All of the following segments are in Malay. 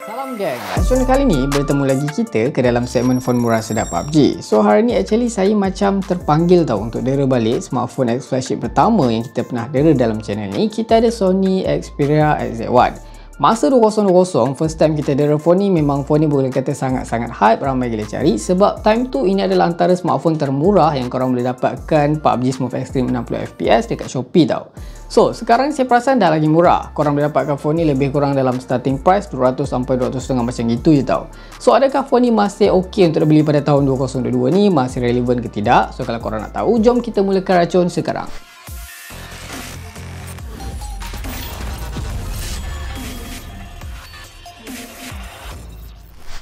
Salam geng, so kali ni bertemu lagi kita ke dalam segmen phone murah sedap PUBG. So hari ni actually saya macam terpanggil tau untuk dera balik smartphone X flagship pertama yang kita pernah dera dalam channel ni. Kita ada Sony Xperia XZ1. Masa 2020, first time kita dera phone ni, memang phone ni boleh kata sangat-sangat hype, ramai gila cari. Sebab time tu ini adalah antara smartphone termurah yang korang boleh dapatkan PUBG Smooth Extreme 60fps dekat Shopee tau. So, sekarang saya perasan dah lagi murah. Korang boleh dapatkan phone ni lebih kurang dalam starting price 200 sampai 200.5 macam gitu je tau. So, adakah phone ni masih ok untuk dibeli pada tahun 2022 ni? Masih relevan ke tidak? So, kalau korang nak tahu, jom kita mulakan racun sekarang.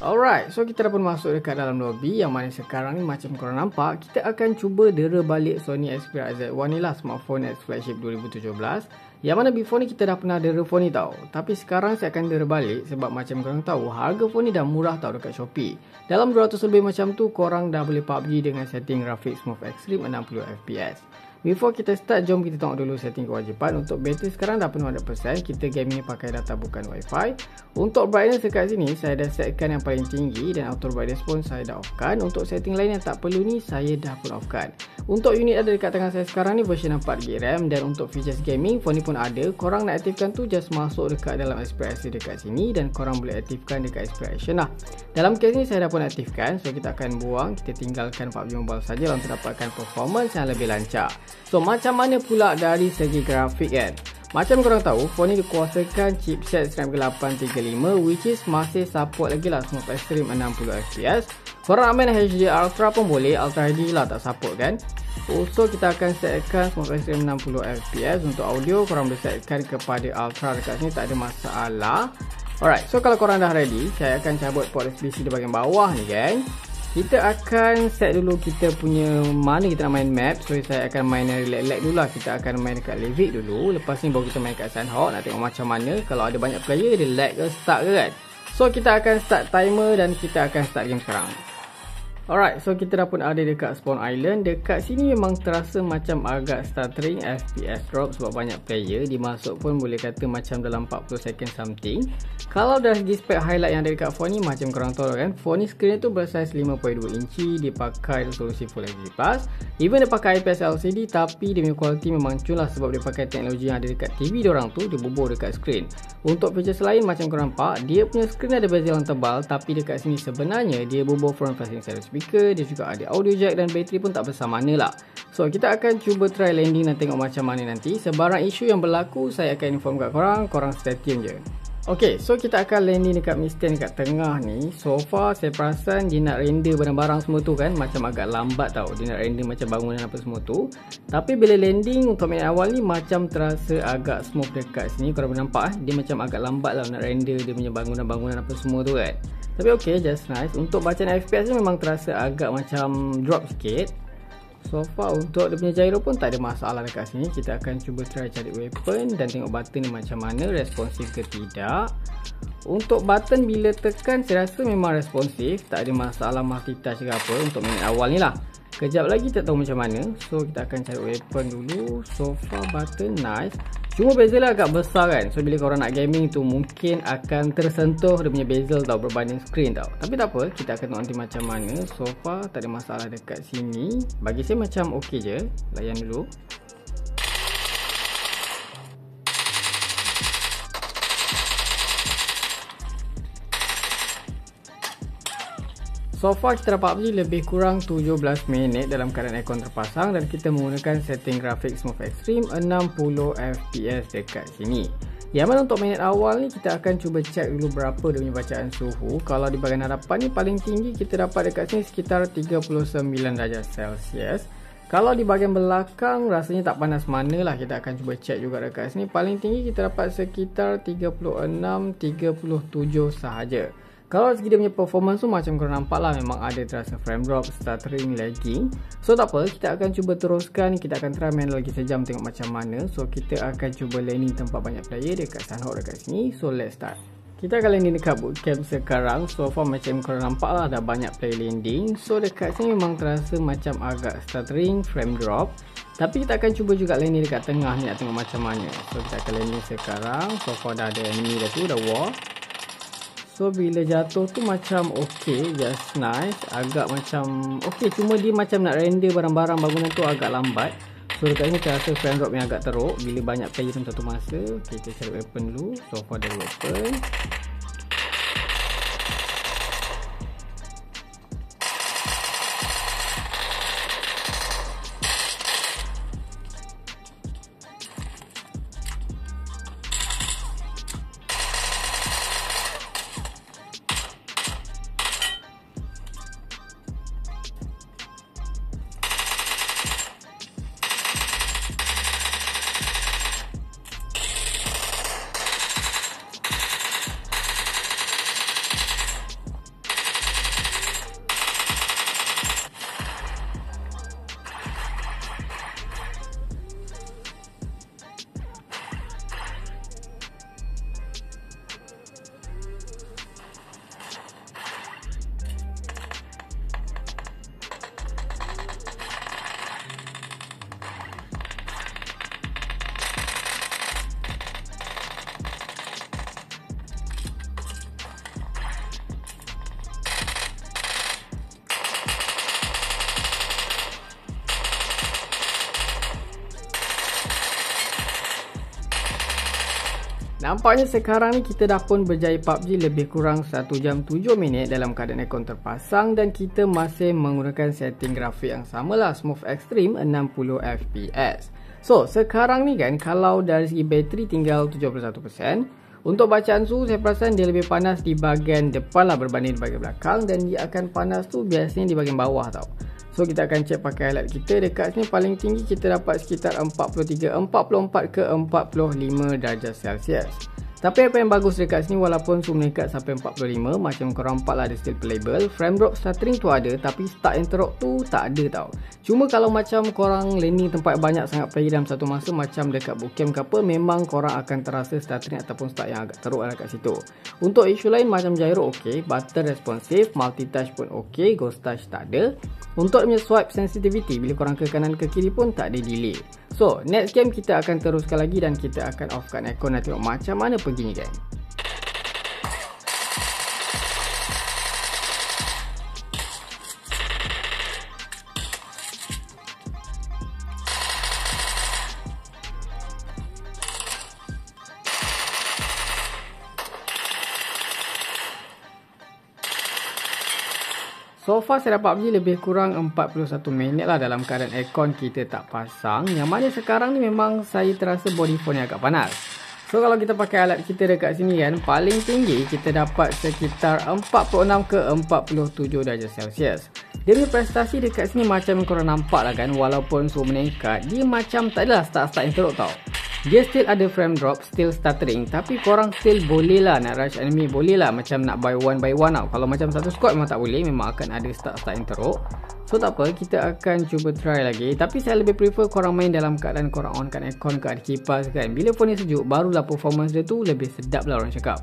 Alright, so kita dah pun masuk dekat dalam lobby, yang mana sekarang ni macam korang nampak, kita akan cuba dera balik Sony Xperia XZ1 ni lah, smartphone X flagship 2017. Yang mana before ni kita dah pernah dera phone ni tau. Tapi sekarang saya akan dera balik sebab macam korang tahu, harga phone ni dah murah tau dekat Shopee. Dalam 200 lebih macam tu, korang dah boleh PUBG dengan setting grafik Smooth Extreme 60fps. Before kita start, jom kita tengok dulu setting kewajipan. Untuk bateri sekarang dah penuh 100%. Kita game ni pakai data bukan wifi. Untuk brightness dekat sini saya dah setkan yang paling tinggi, dan auto brightness pun saya dah offkan. Untuk setting lain yang tak perlu ni saya dah pun offkan. Untuk unit ada dekat tangan saya sekarang ni version 4GB RAM, dan untuk features gaming phone ni pun ada. Korang nak aktifkan tu just masuk dekat dalam Xperia dekat sini, dan korang boleh aktifkan dekat Xperia Action lah. Dalam case ni saya dah pun aktifkan, so kita akan buang, kita tinggalkan PUBG Mobile saja untuk dapatkan performance yang lebih lancar. So macam mana pula dari segi grafik kan? Macam korang tahu, phone ni dikuasakan chipset Snapdragon 835, which is masih support lagi lah Smooth Extreme 60fps. Korang nak main HDR Ultra pun boleh, Ultra HD lah tak support kan. So kita akan setkan Smooth Extreme 60fps. Untuk audio korang boleh setkan kepada Ultra dekat sini, tak ada masalah. Alright, so kalau korang dah ready, saya akan cabut port USB di bahagian bawah ni geng. Kita akan set dulu kita punya mana kita nak main map. So saya akan main relax-relax dulu lah. Kita akan main dekat Levic dulu. Lepas ni baru kita main kat Sandhawk. Nak tengok macam mana. Kalau ada banyak player, dia lag ke start ke kan. So kita akan start timer dan kita akan start game sekarang. Alright, so kita dah pun ada dekat Spawn Island. Dekat sini memang terasa macam agak stuttering, FPS drop sebab banyak player. Dimasuk pun boleh kata macam dalam 40 second something. Kalau dari segi spek highlight yang ada dekat phone ni, macam korang tahu kan, phone ni screen tu bersaiz 5.2 inci. Dia pakai resolusi Full HD+. Even dia pakai IPS LCD, tapi dia punya quality memang cun lah sebab dia pakai teknologi yang ada dekat TV diorang tu, dia bubur dekat screen. Untuk features lain macam korang nampak, dia punya screen ada bezel yang tebal, tapi dekat sini sebenarnya dia bubur front facing stereo speaker. Dia juga ada audio jack dan bateri pun tak besar mana lah. So kita akan cuba try landing dan tengok macam mana nanti. Sebarang isu yang berlaku saya akan inform kat korang, korang stay tune je. Ok, so kita akan landing dekat mid-stand dekat tengah ni. So far saya perasan dia nak render barang-barang semua tu kan, macam agak lambat tau. Dia nak render macam bangunan apa semua tu. Tapi bila landing untuk minit awal ni macam terasa agak smooth dekat sini. Korang boleh nampak dia macam agak lambat lah nak render dia punya bangunan-bangunan apa semua tu kan. Tapi ok, just nice. Untuk bacaan FPS ni memang terasa agak macam drop sikit. So far untuk dia punya gyro pun tak ada masalah dekat sini. Kita akan cuba try cari weapon dan tengok button ni macam mana, responsif ke tidak. Untuk button bila tekan saya rasa memang responsif, tak ada masalah multitask ke apa untuk minit awal ni lah. Kejap lagi tak tahu macam mana. So kita akan cari weapon dulu. So far button nice. Cuma bezel agak besar kan. So bila korang nak gaming tu mungkin akan tersentuh dia punya bezel tau berbanding screen tau. Tapi tak apa, kita akan tengok nanti macam mana. So far tak ada masalah dekat sini. Bagi saya macam ok je. Layan dulu. So far kita dapat PUBG lebih kurang 17 minit dalam keadaan aircon terpasang, dan kita menggunakan setting grafik Smooth Extreme 60fps dekat sini. Yang mana untuk minit awal ni kita akan cuba cek dulu berapa dia punya bacaan suhu. Kalau di bahagian hadapan ni paling tinggi kita dapat dekat sini sekitar 39 darjah Celsius. Kalau di bahagian belakang rasanya tak panas mana lah. Kita akan cuba cek juga dekat sini. Paling tinggi kita dapat sekitar 36-37 sahaja. Kalau segi dia punya performance tu macam korang nampak lah, memang ada terasa frame drop, stuttering, lagging. So tak apa, kita akan cuba teruskan. Kita akan try main lagi sejam tengok macam mana. So kita akan cuba landing tempat banyak player dekat Sandhawk dekat sini. So let's start. Kita akan landing dekat bootcamp sekarang. So far macam korang nampak lah dah banyak player landing. So dekat sini memang terasa macam agak stuttering, frame drop. Tapi kita akan cuba juga landing dekat tengah ni nak tengok macam mana. So kita akan landing sekarang. So far dah ada enemy dah tu, dah war. So bila jatuh tu macam okay, just nice. Agak macam okay, cuma dia macam nak render barang-barang bangunan tu agak lambat. So dekat sini saya rasa frame drop yang agak teruk bila banyak player dalam satu masa. Okay, kita cari weapon dulu. So far dari weapon. Nampaknya sekarang ni kita dah pun berjaya PUBG lebih kurang 1 jam 7 minit dalam keadaan aircon terpasang dan kita masih menggunakan setting grafik yang samalah, Smooth Extreme 60 FPS. So sekarang ni kan kalau dari segi bateri tinggal 71%. Untuk bacaan suhu saya perasan dia lebih panas di bahagian depan lah berbanding di bahagian belakang, dan dia akan panas tu biasanya di bahagian bawah tau. So kita akan cek pakai highlight kita. Dekat sini paling tinggi kita dapat sekitar 44 ke 45 darjah Celsius. Tapi apa yang bagus dekat sini, walaupun suhu meningkat sampai 45, macam korang nampak lah dia still playable. Frame drop stuttering tu ada, tapi start and teruk tu tak ada tau. Cuma kalau macam korang landing tempat banyak sangat player dalam satu masa, macam dekat bootcamp ke apa, memang korang akan terasa stuttering ataupun start yang agak teruk lah kat situ. Untuk isu lain macam gyro ok, button responsive, multitouch pun ok, ghost touch tak ada. Untuk punya swipe sensitivity, bila korang ke kanan ke kiri pun tak ada delay. So next game kita akan teruskan lagi dan kita akan offkan aircon dan tengok macam mana perginya gang. So far saya dapat PUBG lebih kurang 41 minit lah dalam keadaan aircon kita tak pasang. Yang mana sekarang ni memang saya terasa body phone yang agak panas. So kalau kita pakai alat kita dekat sini kan, paling tinggi kita dapat sekitar 46 ke 47 darjah Celsius. Dia punya prestasi dekat sini macam korang nampak lah kan, walaupun suhu meningkat, dia macam tak adalah start-start yang teruk tau. Dia still ada frame drop, still stuttering, tapi korang still boleh lah nak rush enemy, boleh lah macam nak by one tau. Kalau macam satu squad memang tak boleh, memang akan ada start yang teruk. So tak apa, kita akan cuba try lagi. Tapi saya lebih prefer korang main dalam keadaan korang onkan aircon ke ada kipas kan. Bila phone ni sejuk, barulah performance dia tu lebih sedap lah orang cakap.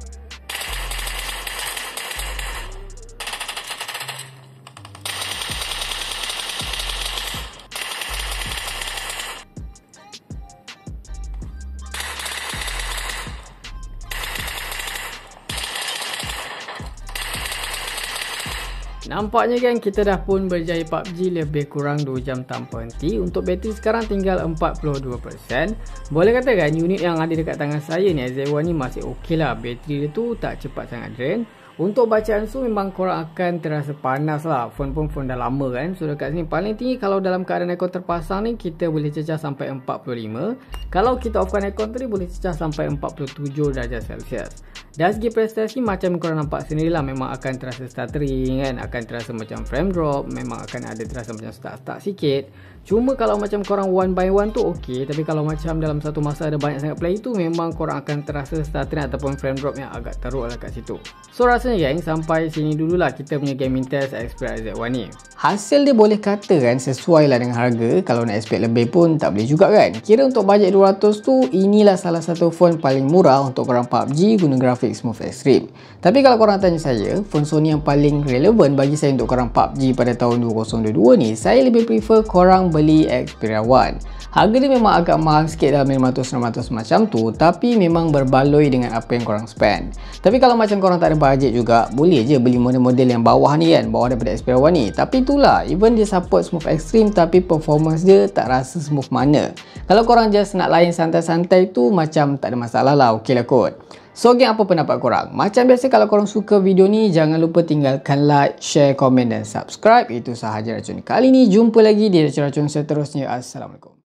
Nampaknya kan kita dah pun berjaya PUBG lebih kurang 2 jam tanpa henti. Untuk bateri sekarang tinggal 42%. Boleh katakan unit yang ada dekat tangan saya ni, AZ1 ni masih ok lah. Bateri dia tu tak cepat sangat drain. Untuk bacaan suhu memang korang akan terasa panas lah. Phone pun phone dah lama kan. So dekat sini paling tinggi kalau dalam keadaan aircon terpasang ni, kita boleh cecah sampai 45. Kalau kita offkan aircon tadi, boleh cecah sampai 47 darjah Celsius. Dari segi prestasi macam korang nampak sendirilah, memang akan terasa stuttering kan, akan terasa macam frame drop, memang akan ada terasa macam start sikit. Cuma kalau macam korang one by one tu ok, tapi kalau macam dalam satu masa ada banyak sangat play tu, memang korang akan terasa stuttering ataupun frame drop yang agak teruk lah kat situ. So rasanya geng, sampai sini dululah kita punya gaming test Xperia Z1 ni. Hasil dia boleh kata kan sesuai lah dengan harga. Kalau nak expect lebih pun tak boleh juga kan. Kira untuk bajet 200 tu, inilah salah satu phone paling murah untuk korang PUBG guna grafik smooth extreme. Tapi kalau korang tanya saya, phone Sony yang paling relevan bagi saya untuk korang PUBG pada tahun 2022 ni, saya lebih prefer korang beli Xperia One. Harga dia memang agak mahal sikit dalam 500-600 macam tu, tapi memang berbaloi dengan apa yang korang spend. Tapi kalau macam korang tak ada bajet juga, boleh je beli model-model yang bawah ni kan, bawah daripada Xperia One ni. Tapi itulah, even dia support smooth extreme tapi performance dia tak rasa smooth mana. Kalau korang just nak layan santai-santai tu macam tak ada masalah lah, okey lah kot. So geng, apa pendapat korang? Macam biasa, kalau korang suka video ni, jangan lupa tinggalkan like, share, komen dan subscribe. Itu sahaja racun kali ni. Jumpa lagi di racun-racun seterusnya. Assalamualaikum.